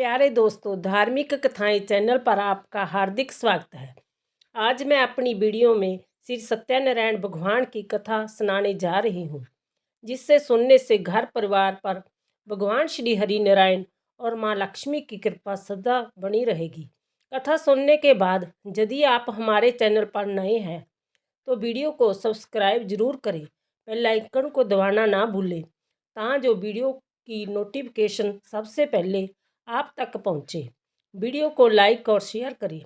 प्यारे दोस्तों, धार्मिक कथाएं चैनल पर आपका हार्दिक स्वागत है। आज मैं अपनी वीडियो में श्री सत्यनारायण भगवान की कथा सुनाने जा रही हूँ, जिससे सुनने से घर परिवार पर भगवान श्री हरि नारायण और माँ लक्ष्मी की कृपा सदा बनी रहेगी। कथा सुनने के बाद यदि आप हमारे चैनल पर नए हैं तो वीडियो को सब्सक्राइब जरूर करें, बेल आइकन को दबाना ना भूलें ताकि जो वीडियो की नोटिफिकेशन सबसे पहले आप तक पहुँचे। वीडियो को लाइक और शेयर करें।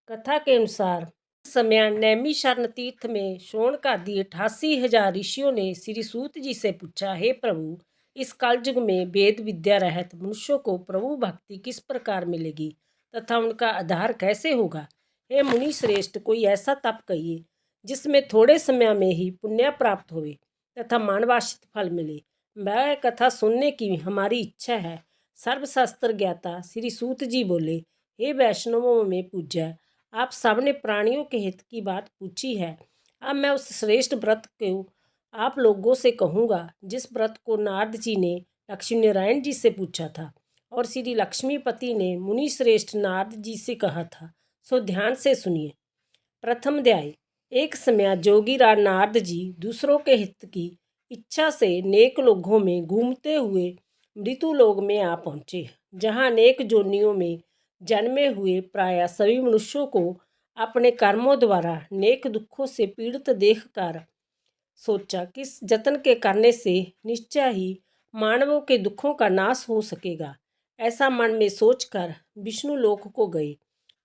कथा के अनुसार समय नैमिषारण्य तीर्थ में शौनक आदि 88,000 ऋषियों ने श्री सूत जी से पूछा, हे प्रभु, इस कलयुग में वेद विद्या रहित मनुष्यों को प्रभु भक्ति किस प्रकार मिलेगी तथा उनका आधार कैसे होगा। हे मुनि श्रेष्ठ, कोई ऐसा तप कहिए जिसमें थोड़े समय में ही पुण्य प्राप्त होवे तथा मानवाश्रित फल मिले। वह कथा सुनने की हमारी इच्छा है। सर्वशास्त्र ज्ञाता श्री सूत जी बोले, हे वैष्णवों में पूज्य, आप सबने प्राणियों के हित की बात पूछी है। अब मैं उस श्रेष्ठ व्रत को आप लोगों से कहूँगा जिस व्रत को नारद जी ने लक्ष्मी नारायण जी से पूछा था और श्री लक्ष्मीपति ने मुनि श्रेष्ठ नारद जी से कहा था। सो ध्यान से सुनिए। प्रथम अध्याय। एक समय जोगीराज नारद जी दूसरों के हित की इच्छा से नेक लोगों में घूमते हुए मृत्यु लोक में आ पहुँचे, जहाँ अनेक जोनियों में जन्मे हुए प्राय सभी मनुष्यों को अपने कर्मों द्वारा नेक दुखों से पीड़ित देखकर सोचा कि इस जतन के करने से निश्चय ही मानवों के दुखों का नाश हो सकेगा। ऐसा मन में सोचकर विष्णु लोक को गए।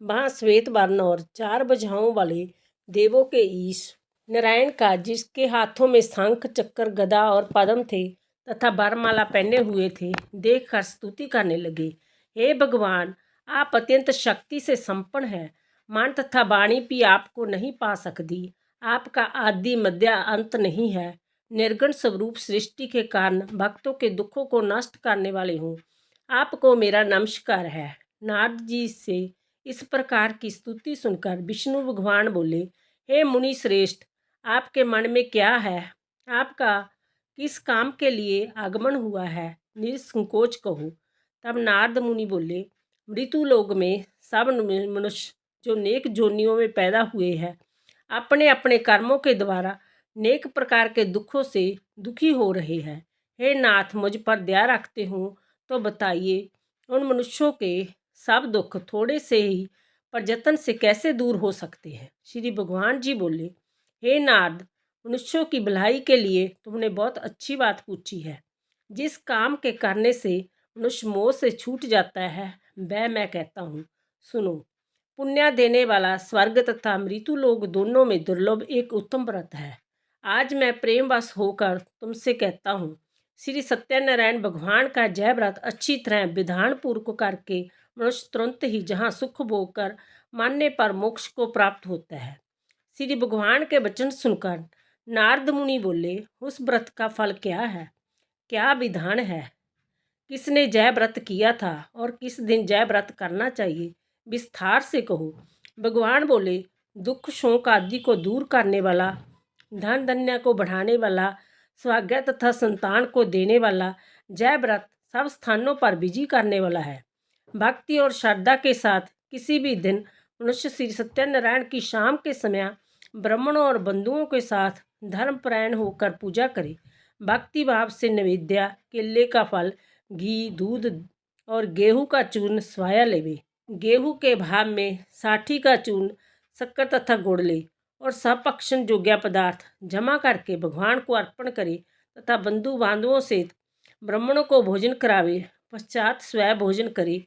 वहाँ श्वेत वर्ण और 4 भुजाओं वाले देवों के ईश नारायण का, जिसके हाथों में शंख चक्र गदा और पद्म थे तथा वरमाला पहने हुए थे, देखकर स्तुति करने लगे। हे भगवान, आप अत्यंत शक्ति से संपन्न हैं। मन तथा वाणी भी आपको नहीं पा सकती। आपका आदि मध्य अंत नहीं है। निर्गुण स्वरूप सृष्टि के कारण भक्तों के दुखों को नष्ट करने वाले हूँ। आपको मेरा नमस्कार है। नारद जी से इस प्रकार की स्तुति सुनकर विष्णु भगवान बोले, हे मुनि श्रेष्ठ, आपके मन में क्या है? आपका किस काम के लिए आगमन हुआ है? निसंकोच कहो। तब नारद मुनि बोले, मृत्यु लोक में सब मनुष्य जो नेक जोनियों में पैदा हुए हैं, अपने अपने कर्मों के द्वारा नेक प्रकार के दुखों से दुखी हो रहे हैं। हे नाथ, मुझ पर दया रखते हो तो बताइए, उन मनुष्यों के सब दुख थोड़े से ही प्रयत्न से कैसे दूर हो सकते हैं? श्री भगवान जी बोले, हे नारद, मनुष्यों की भलाई के लिए तुमने बहुत अच्छी बात पूछी है। जिस काम के करने से मनुष्य मोह से छूट जाता है, वह मैं कहता हूँ, सुनो। पुण्य देने वाला स्वर्ग तथा मृत्यु लोक दोनों में दुर्लभ एक उत्तम व्रत है। आज मैं प्रेमवश होकर तुमसे कहता हूँ, श्री सत्यनारायण भगवान का जय व्रत अच्छी तरह विधान पूर्वक करके मनुष्य तुरंत ही जहाँ सुख भोग कर मानने पर मोक्ष को प्राप्त होता है। श्री भगवान के वचन सुनकर नारद मुनि बोले, उस व्रत का फल क्या है? क्या विधान है? किसने जय व्रत किया था और किस दिन जय व्रत करना चाहिए? विस्तार से कहो। भगवान बोले, दुख शोक आदि को दूर करने वाला, धन धन्य को बढ़ाने वाला, सौभाग्य तथा संतान को देने वाला जय व्रत सब स्थानों पर विजय करने वाला है। भक्ति और श्रद्धा के साथ किसी भी दिन मनुष्य श्री सत्यनारायण की शाम के समय ब्राह्मणों और बंधुओं के साथ धर्मपरायण होकर पूजा करे। भक्ति भाव से नैवेद्य, केले का फल, घी, दूध और गेहूं का चूर्ण स्वाया लेवे। गेहूं के भाव में साठी का चूर्ण, शक्कर तथा गुड़ ले और सपक्षण योग्य पदार्थ जमा करके भगवान को अर्पण करे तथा बंधु बांधवों से ब्राह्मणों को भोजन करावे। पश्चात स्वयं भोजन करे।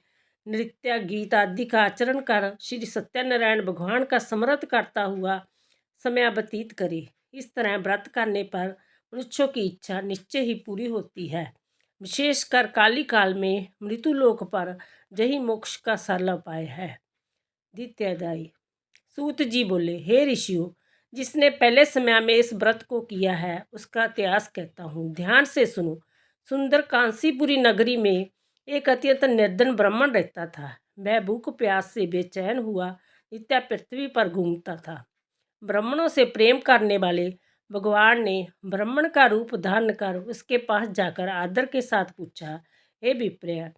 नृत्य गीत आदि का आचरण कर श्री सत्यनारायण भगवान का स्मरण करता हुआ समय व्यतीत करे। इस तरह व्रत करने पर मनुष्यों की इच्छा निश्चय ही पूरी होती है। विशेषकर काली काल में मृत्यु लोक पर यही मोक्ष का सरल उपाय है। द्वितीय अध्याय। सूत जी बोले, हे ऋषियों, जिसने पहले समय में इस व्रत को किया है उसका इतिहास कहता हूँ, ध्यान से सुनो। सुंदर कांसीपुरी नगरी में एक अत्यंत निर्धन ब्राह्मण रहता था। वह भूख प्यास से बेचैन हुआ नित्य पृथ्वी पर घूमता था। ब्राह्मणों से प्रेम करने वाले भगवान ने ब्राह्मण का रूप धारण कर उसके पास जाकर आदर के साथ पूछा, हे विप्र,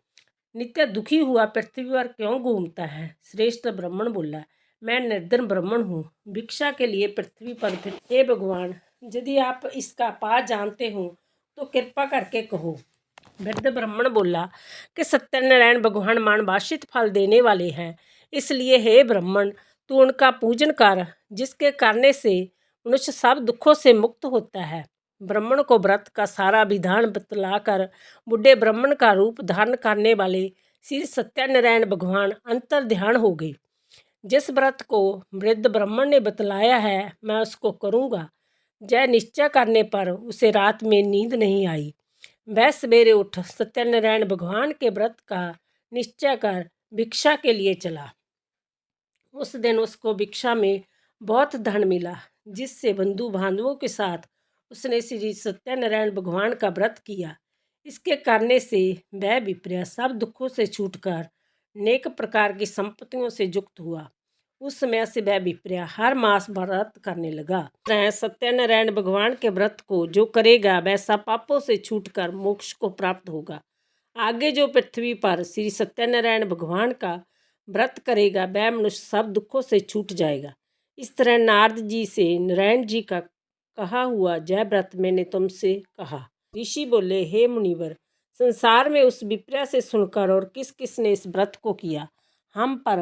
नित्य दुखी हुआ पृथ्वी पर क्यों घूमता है? श्रेष्ठ ब्राह्मण बोला, मैं निर्धन ब्राह्मण हूँ, भिक्षा के लिए पृथ्वी पर फिर। हे भगवान, यदि आप इसका पा जानते हो तो कृपा करके कहो। वृद्ध ब्राह्मण बोला कि सत्यनारायण भगवान मानवांछित फल देने वाले हैं, इसलिए हे ब्राह्मण, तू उनका पूजन कर, जिसके करने से मनुष्य सब दुखों से मुक्त होता है। ब्राह्मण को व्रत का सारा विधान बतलाकर बूढ़े ब्राह्मण का रूप धारण करने वाले श्री सत्यनारायण भगवान अंतर ध्यान हो गए। जिस व्रत को वृद्ध ब्राह्मण ने बतलाया है, मैं उसको करूँगा। जय निश्चय करने पर उसे रात में नींद नहीं आई। वह सवेरे उठ सत्यनारायण भगवान के व्रत का निश्चय कर भिक्षा के लिए चला। उस दिन उसको भिक्षा में बहुत धन मिला, जिससे बंधु बांधवों के साथ उसने श्री सत्यनारायण भगवान का व्रत किया। इसके करने से वह विप्रिया सब दुखों से छूटकर अनेक प्रकार की संपत्तियों से युक्त हुआ। उस समय से वह विप्रिया हर मास व्रत करने लगा। सत्यनारायण भगवान के व्रत को जो करेगा वह सब पापों से छूटकर मोक्ष को प्राप्त होगा। आगे जो पृथ्वी पर श्री सत्यनारायण भगवान का व्रत करेगा वह मनुष्य सब दुखों से छूट जाएगा। इस तरह नारद जी से नारायण जी का कहा हुआ जय व्रत मैंने तुमसे कहा। ऋषि बोले, हे मुनिवर, संसार में उस विप्रिया से सुनकर और किस किस ने इस व्रत को किया, हम पर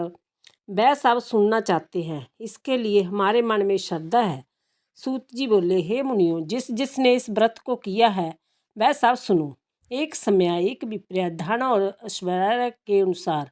वह सब सुनना चाहते हैं। इसके लिए हमारे मन में श्रद्धा है। सूत जी बोले, हे मुनियों, जिस जिसने इस व्रत को किया है वह सब सुनो। एक समय एक विप्रिया धन और ऐश्वर्य के अनुसार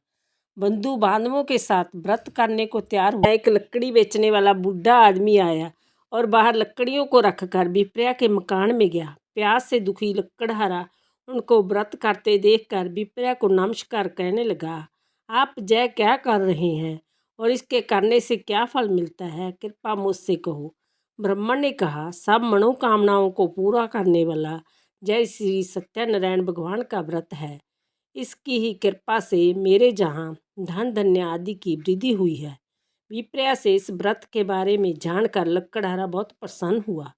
बंधु बांधवों के साथ व्रत करने को तैयार हुआ। एक लकड़ी बेचने वाला बूढ़ा आदमी आया और बाहर लकड़ियों को रखकर विप्रिया के मकान में गया। प्यास से दुखी लकड़हारा उनको व्रत करते देखकर विप्रिया को नमस्कार कहने लगा, आप जय क्या कर रहे हैं और इसके करने से क्या फल मिलता है, कृपा मुझसे कहो। ब्राह्मण ने कहा, सब मनोकामनाओं को पूरा करने वाला जय श्री सत्यनारायण भगवान का व्रत है। इसकी ही कृपा से मेरे जहाँ धन धान्य आदि की वृद्धि हुई है। विप्रिया से इस व्रत के बारे में जानकर लकड़हारा बहुत प्रसन्न हुआ।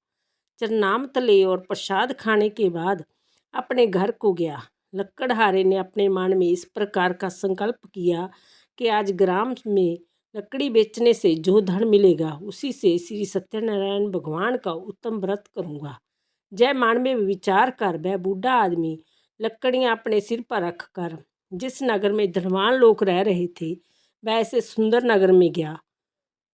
चरनाम तले और प्रसाद खाने के बाद अपने घर को गया। लकड़हारे ने अपने मन में इस प्रकार का संकल्प किया कि आज ग्राम में लकड़ी बेचने से जो धन मिलेगा उसी से श्री सत्यनारायण भगवान का उत्तम व्रत करूँगा। जय मन में विचार कर वह बूढ़ा आदमी लकड़ियाँ अपने सिर पर रखकर जिस नगर में धनवान लोग रह रहे थे वह ऐसे सुंदर नगर में गया।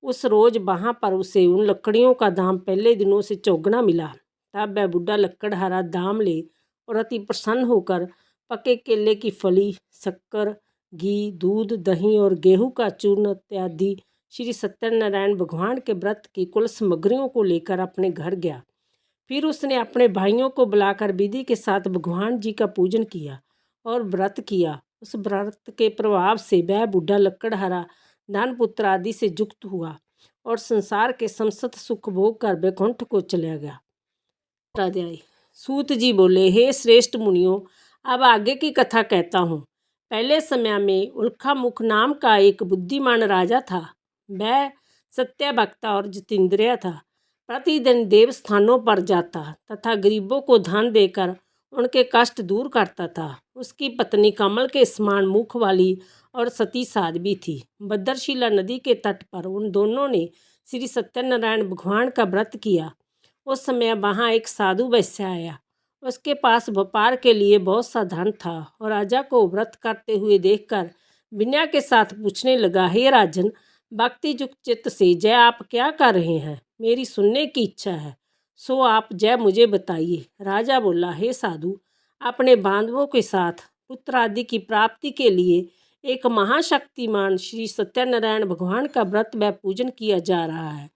उस रोज़ वहाँ पर उसे उन लकड़ियों का दाम पहले दिनों से चौगुना मिला। तब वह बूढ़ा लकड़हारा दाम ले और अति प्रसन्न होकर पके केले की फली, शक्कर, घी, दूध, दही और गेहूं का चूर्ण इत्यादि श्री सत्यनारायण भगवान के व्रत की कुल सामग्रियों को लेकर अपने घर गया। फिर उसने अपने भाइयों को बुलाकर विधि के साथ भगवान जी का पूजन किया और व्रत किया। उस व्रत के प्रभाव से वह बूढ़ा लकड़हारा धन पुत्र आदि से युक्त हुआ और संसार के समस्त सुख भोग कर वैकुंठ को चला गया। अध्याय। सूत जी बोले, हे श्रेष्ठ मुनियों, अब आगे की कथा कहता हूँ। पहले समय में उल्कामुख नाम का एक बुद्धिमान राजा था। वह सत्यवक्ता और जितेंद्रिय था। प्रतिदिन देव स्थानों पर जाता तथा गरीबों को धन देकर उनके कष्ट दूर करता था। उसकी पत्नी कमल के समान मुख वाली और सती साध्वी थी। भद्रशिला नदी के तट पर उन दोनों ने श्री सत्यनारायण भगवान का व्रत किया। उस समय वहाँ एक साधु वैश्य आया। उसके पास व्यापार के लिए बहुत सा धन था और राजा को व्रत करते हुए देखकर विनय के साथ पूछने लगा, हे राजन, भक्ति युक्त चित्त से जय आप क्या कर रहे हैं? मेरी सुनने की इच्छा है, सो आप जय मुझे बताइए। राजा बोला, हे साधु, अपने बांधवों के साथ पुत्र आदि की प्राप्ति के लिए एक महाशक्तिमान श्री सत्यनारायण भगवान का व्रत व पूजन किया जा रहा है।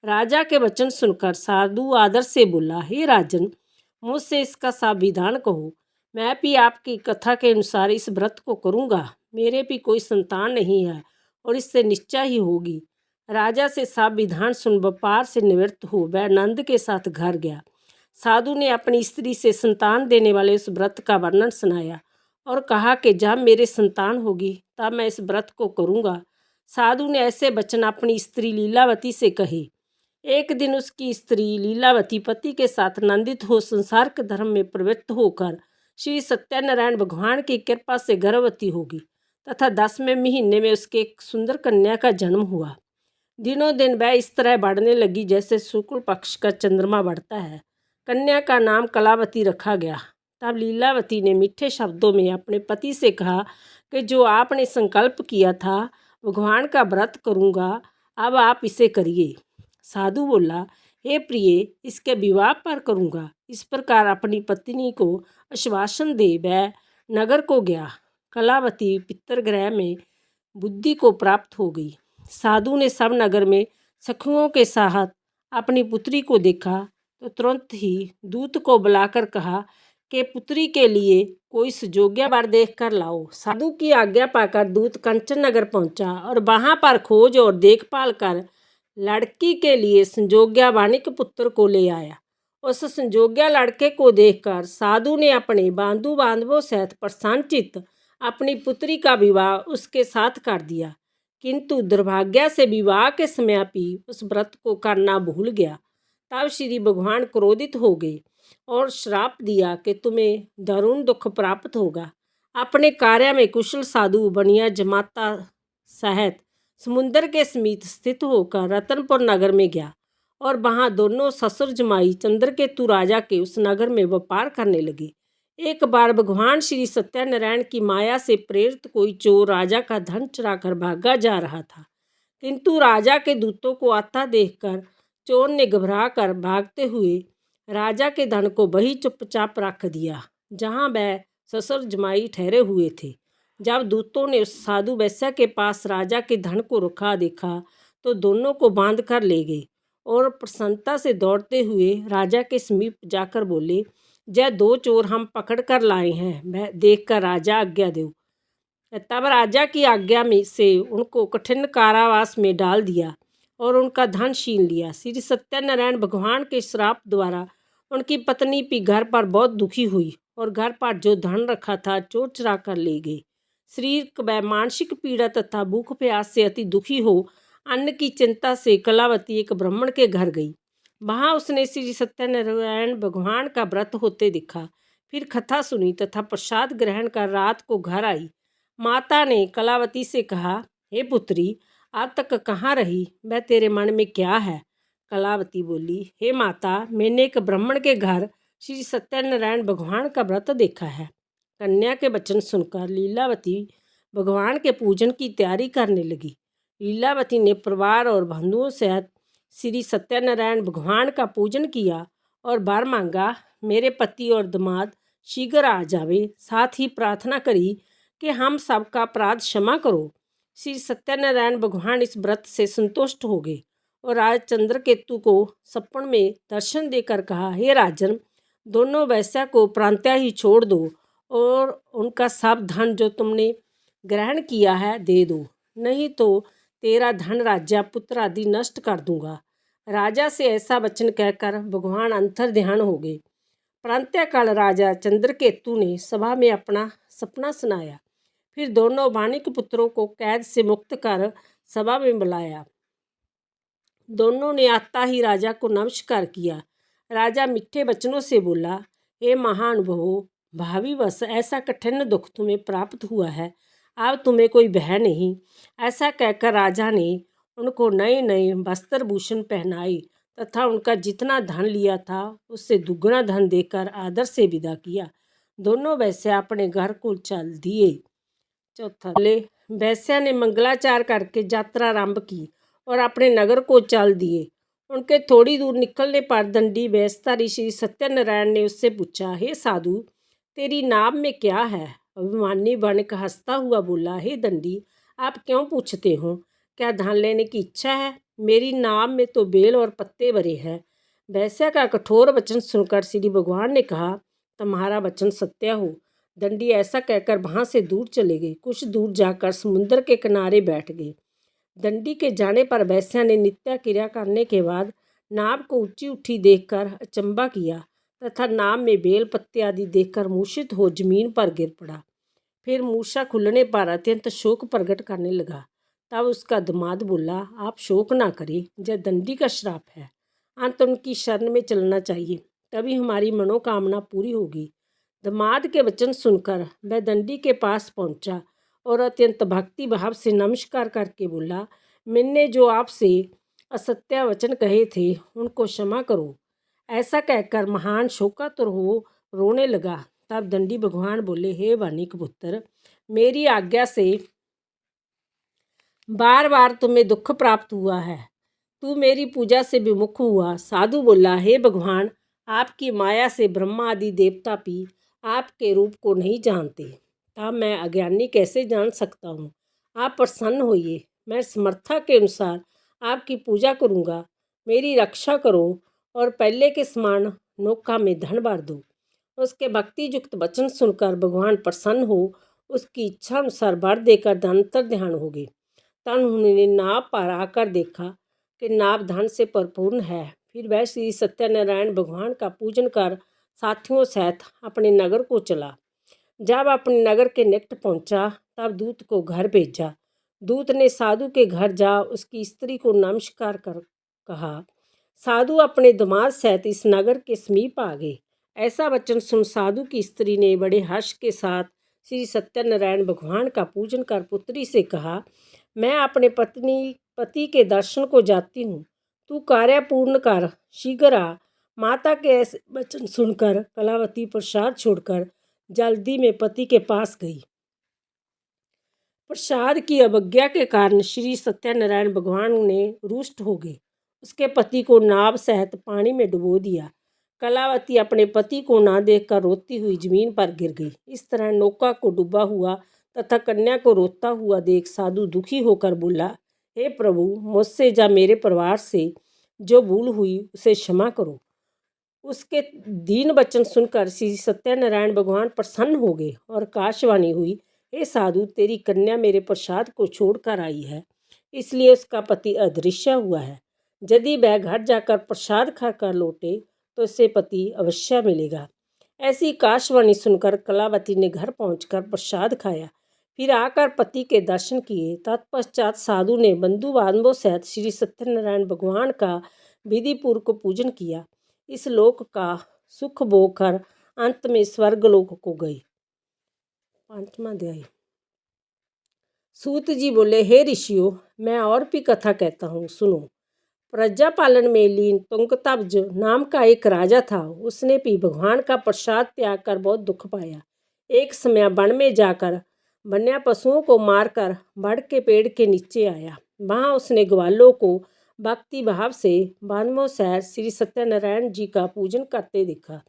राजा के वचन सुनकर साधु आदर से बोला, हे राजन, मुझसे इसका सावधान कहो। मैं भी आपकी कथा के अनुसार इस व्रत को करूँगा। मेरे भी कोई संतान नहीं है और इससे निश्चय ही होगी। राजा से सावधान सुन व्यापार से निवृत्त हो वह नंद के साथ घर गया। साधु ने अपनी स्त्री से संतान देने वाले उस व्रत का वर्णन सुनाया और कहा कि जब मेरे संतान होगी तब मैं इस व्रत को करूँगा। साधु ने ऐसे वचन अपनी स्त्री लीलावती से कहे। एक दिन उसकी स्त्री लीलावती पति के साथ नंदित हो संसार के धर्म में प्रवृत्त होकर श्री सत्यनारायण भगवान की कृपा से गर्भवती होगी तथा 10वें महीने में उसके एक सुंदर कन्या का जन्म हुआ। दिनों दिन वह इस तरह बढ़ने लगी जैसे शुक्ल पक्ष का चंद्रमा बढ़ता है। कन्या का नाम कलावती रखा गया। तब लीलावती ने मीठे शब्दों में अपने पति से कहा कि जो आपने संकल्प किया था भगवान का व्रत करूँगा, अब आप इसे करिए। साधु बोला, हे प्रिय, इसके विवाह पर करूँगा। इस प्रकार अपनी पत्नी को आश्वासन दे वह नगर को गया। कलावती पितृगृह में बुद्धि को प्राप्त हो गई। साधु ने सब नगर में सखियों के साथ अपनी पुत्री को देखा तो तुरंत ही दूत को बुलाकर कहा कि पुत्री के लिए कोई सुजोग्य वर देख कर लाओ। साधु की आज्ञा पाकर दूत कंचन नगर पहुंचा और वहां पर खोज और देखभाल कर लड़की के लिए संजोग्या वाणिक पुत्र को ले आया। उस संजोग्या लड़के को देखकर साधु ने अपने बांधु बांधवों सहित प्रसन्नचित्त अपनी पुत्री का विवाह उसके साथ कर दिया। किंतु दुर्भाग्य से विवाह के समय भी उस व्रत को करना भूल गया। तब श्री भगवान क्रोधित हो गए और श्राप दिया कि तुम्हें दारुण दुख प्राप्त होगा। अपने कार्य में कुशल साधु बनिया जमाता सहित समुद्र के समीप स्थित होकर रतनपुर नगर में गया और वहां दोनों ससुर जमाई चंद्रकेतु राजा के उस नगर में व्यापार करने लगे। एक बार भगवान श्री सत्यनारायण की माया से प्रेरित कोई चोर राजा का धन चुराकर भागा जा रहा था, किंतु राजा के दूतों को आता देखकर चोर ने घबरा कर भागते हुए राजा के धन को वही चुपचाप रख दिया जहाँ वह ससुर जमाई ठहरे हुए थे। जब दूतों ने उस साधु वैश्य के पास राजा के धन को रखा देखा तो दोनों को बांध कर ले गए और प्रसन्नता से दौड़ते हुए राजा के समीप जाकर बोले, जय दो चोर हम पकड़ कर लाए हैं, वह देख कर राजा आज्ञा दो। तब राजा की आज्ञा में से उनको कठिन कारावास में डाल दिया और उनका धन छीन लिया। श्री सत्यनारायण भगवान के श्राप द्वारा उनकी पत्नी भी घर पर बहुत दुखी हुई और घर पर जो धन रखा था चोर चुरा कर ले गए। शरीर व मानसिक पीड़ा तथा भूख प्यास से अति दुखी हो अन्न की चिंता से कलावती एक ब्राह्मण के घर गई। वहाँ उसने श्री सत्यनारायण भगवान का व्रत होते देखा। फिर कथा सुनी तथा प्रसाद ग्रहण कर रात को घर आई। माता ने कलावती से कहा, हे पुत्री, आज तक कहाँ रही, वह तेरे मन में क्या है? कलावती बोली, हे माता, मैंने एक ब्राह्मण के घर श्री सत्यनारायण भगवान का व्रत देखा है। कन्या के वचन सुनकर लीलावती भगवान के पूजन की तैयारी करने लगी। लीलावती ने परिवार और बंधुओं सहित श्री सत्यनारायण भगवान का पूजन किया और वर मांगा, मेरे पति और दामाद शीघ्र आ जावे। साथ ही प्रार्थना करी कि हम सबका अपराध क्षमा करो। श्री सत्यनारायण भगवान इस व्रत से संतुष्ट हो गए और आज चंद्रकेतु को सपन में दर्शन देकर कहा, हे राजन, दोनों वैश्या को प्रांत्या ही छोड़ दो और उनका सब धन जो तुमने ग्रहण किया है दे दो, नहीं तो तेरा धन राज्य पुत्र आदि नष्ट कर दूंगा। राजा से ऐसा वचन कहकर भगवान अंतर ध्यान हो गए। प्रांतःकाल राजा चंद्रकेतु ने सभा में अपना सपना सुनाया। फिर दोनों वाणिक पुत्रों को कैद से मुक्त कर सभा में बुलाया। दोनों ने आता ही राजा को नमस्कार किया। राजा मीठे वचनों से बोला, हे महानुभवो, भावीवश ऐसा कठिन दुख तुम्हें प्राप्त हुआ है, अब तुम्हें कोई भय नहीं। ऐसा कहकर राजा ने उनको नए नए वस्त्र भूषण पहनाए तथा उनका जितना धन लिया था उससे दुगना धन देकर आदर से विदा किया। दोनों वैश्या अपने घर को चल दिए। चौथा, वैश्या ने मंगलाचार करके यात्रा आरंभ की और अपने नगर को चल दिए। उनके थोड़ी दूर निकलने पर दंडी वेशधारी श्री सत्यनारायण ने उससे पूछा, हे साधु, तेरी नाम में क्या है? अभिमानी वणिक हंसता हुआ बोला, हे दंडी, आप क्यों पूछते हो? क्या धन लेने की इच्छा है? मेरी नाम में तो बेल और पत्ते भरे हैं। वैश्या का कठोर वचन सुनकर श्री भगवान ने कहा, तुम्हारा वचन सत्य हो। दंडी ऐसा कहकर वहाँ से दूर चले गए। कुछ दूर जाकर समुद्र के किनारे बैठ गए। दंडी के जाने पर वैश्या ने नित्य क्रिया करने के बाद नाव को ऊंची उठी देखकर अचंबा किया तथा नाव में बेल पत्ते आदि देखकर मूर्छित हो जमीन पर गिर पड़ा। फिर मूर्छा खुलने पर अत्यंत शोक प्रकट करने लगा। तब उसका दामाद बोला, आप शोक ना करें, यह दंडी का श्राप है। अंत उनकी शरण में चलना चाहिए, तभी हमारी मनोकामना पूरी होगी। दामाद के वचन सुनकर वह दंडी के पास पहुंचा और अत्यंत भक्ति भाव से नमस्कार करके बोला, मैंने जो आपसे असत्य वचन कहे थे उनको क्षमा करो। ऐसा कहकर महान शोकातुर हो रोने लगा। तब दंडी भगवान बोले, हे वानिक पुत्र, मेरी आज्ञा से बार बार तुम्हें दुख प्राप्त हुआ है, तू मेरी पूजा से विमुख हुआ। साधु बोला, हे भगवान, आपकी माया से ब्रह्मा आदि देवता भी आपके रूप को नहीं जानते, तब मैं अज्ञानी कैसे जान सकता हूँ। आप प्रसन्न होइए, मैं समर्था के अनुसार आपकी पूजा करूँगा। मेरी रक्षा करो और पहले के समान नौका में धन भर दो। उसके भक्ति युक्त वचन सुनकर भगवान प्रसन्न हो उसकी इच्छा अनुसार वर देकर धनंतर ध्यान हो गए। तब उन्होंने नाव पर आकर देखा कि नाव धन से परिपूर्ण है। फिर वह श्री सत्यनारायण भगवान का पूजन कर साथियों सहित अपने नगर को चला। जब अपने नगर के निकट पहुंचा तब दूत को घर भेजा। दूत ने साधु के घर जा उसकी स्त्री को नमस्कार कर कहा। साधु अपने दामाद सहित इस नगर के समीप आ गए। ऐसा वचन सुन साधु की स्त्री ने बड़े हर्ष के साथ श्री सत्यनारायण भगवान का पूजन कर पुत्री से कहा, मैं अपने पति के दर्शन को जाती हूँ, तू कार्य पूर्ण कर, शीघ्र आ। माता के ऐसे वचन सुनकर कलावती प्रसाद छोड़कर जल्दी में पति के पास गई। प्रसाद की अवज्ञा के कारण श्री सत्यनारायण भगवान ने रुष्ट हो गए। उसके पति को नाव सहित पानी में डुबो दिया। कलावती अपने पति को ना देखकर रोती हुई जमीन पर गिर गई। इस तरह नौका को डूबा हुआ तथा कन्या को रोता हुआ देख साधु दुखी होकर बोला, हे प्रभु, मुझसे या मेरे परिवार से जो भूल हुई उसे क्षमा करो। उसके दीन वचन सुनकर श्री सत्यनारायण भगवान प्रसन्न हो गए और आकाशवाणी हुई, हे साधु, तेरी कन्या मेरे प्रसाद को छोड़कर आई है, इसलिए उसका पति अदृश्य हुआ है। यदि वह घर जाकर प्रसाद खाकर लौटे तो उससे पति अवश्य मिलेगा। ऐसी आकाशवाणी सुनकर कलावती ने घर पहुंचकर प्रसाद खाया, फिर आकर पति के दर्शन किए। तत्पश्चात साधु ने बंधु बांधवों सहित श्री सत्यनारायण भगवान का विधिपूर्वक पूजन किया। इस लोक का सुख भोग कर अंत में स्वर्गलोक को गए। 5वां अध्याय। सूत जी बोले, हे ऋषियों, मैं और भी कथा कहता हूँ, सुनो। प्रजा पालन में लीन तुंगतब्ज नाम का एक राजा था। उसने भी भगवान का प्रसाद त्याग कर बहुत दुख पाया। एक समय वन में जाकर वन्य पशुओं को मारकर बड़ के पेड़ के नीचे आया। वहाँ उसने ग्वालों को भक्ति भाव से बांधवों सहित श्री सत्यनारायण जी का पूजन करते देखा।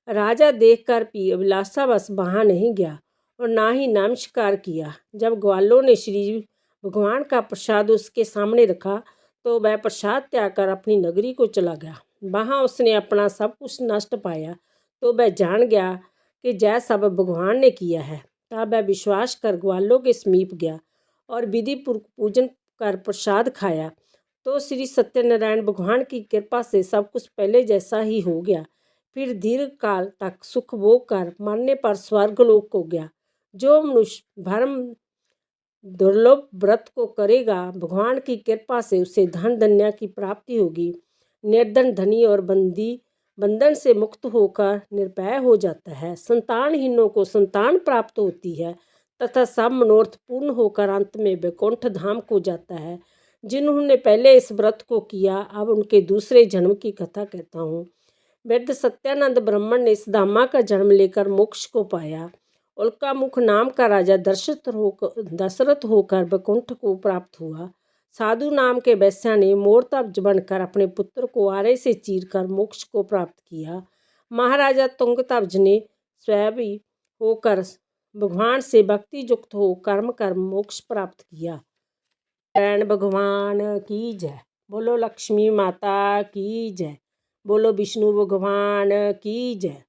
राजा देखकर भी अभिलाषावश वहाँ नहीं गया और ना ही नमस्कार किया। जब ग्वालों ने श्री भगवान का प्रसाद उसके सामने रखा तो वह प्रसाद त्याग कर अपनी नगरी को चला गया। वहाँ उसने अपना सब कुछ नष्ट पाया तो वह जान गया कि जय सब भगवान ने किया है। तब वह विश्वास कर ग्वालों के समीप गया और विधिपूर्वक पूजन कर प्रसाद खाया तो श्री सत्यनारायण भगवान की कृपा से सब कुछ पहले जैसा ही हो गया। फिर दीर्घ काल तक सुख भोग कर मरने पर स्वर्गलोक को गया। जो मनुष्य धर्म दुर्लभ व्रत को करेगा, भगवान की कृपा से उसे धन धन्य की प्राप्ति होगी। निर्धन धनी और बंधन से मुक्त होकर निर्भय हो जाता है। संतानहीनों को संतान प्राप्त होती है तथा सब मनोरथ पूर्ण होकर अंत में वैकुंठ धाम को जाता है। जिन्होंने पहले इस व्रत को किया, अब उनके दूसरे जन्म की कथा कहता हूँ। वृद्ध सत्यानंद ब्राह्मण ने सुदामा का जन्म लेकर मोक्ष को पाया। उल्कामुख नाम का राजा दशरथ होकर वैकुंठ को प्राप्त हुआ। साधु नाम के वैश्य ने मोरतब्ज बनकर अपने पुत्र को आरे से चीरकर मोक्ष को प्राप्त किया। महाराजा तुंगतब्ज ने स्वयं होकर भगवान से भक्ति युक्त हो कर्म कर मोक्ष प्राप्त किया। नारायण भगवान की जय। बोलो लक्ष्मी माता की जय। बोलो विष्णु भगवान की जय।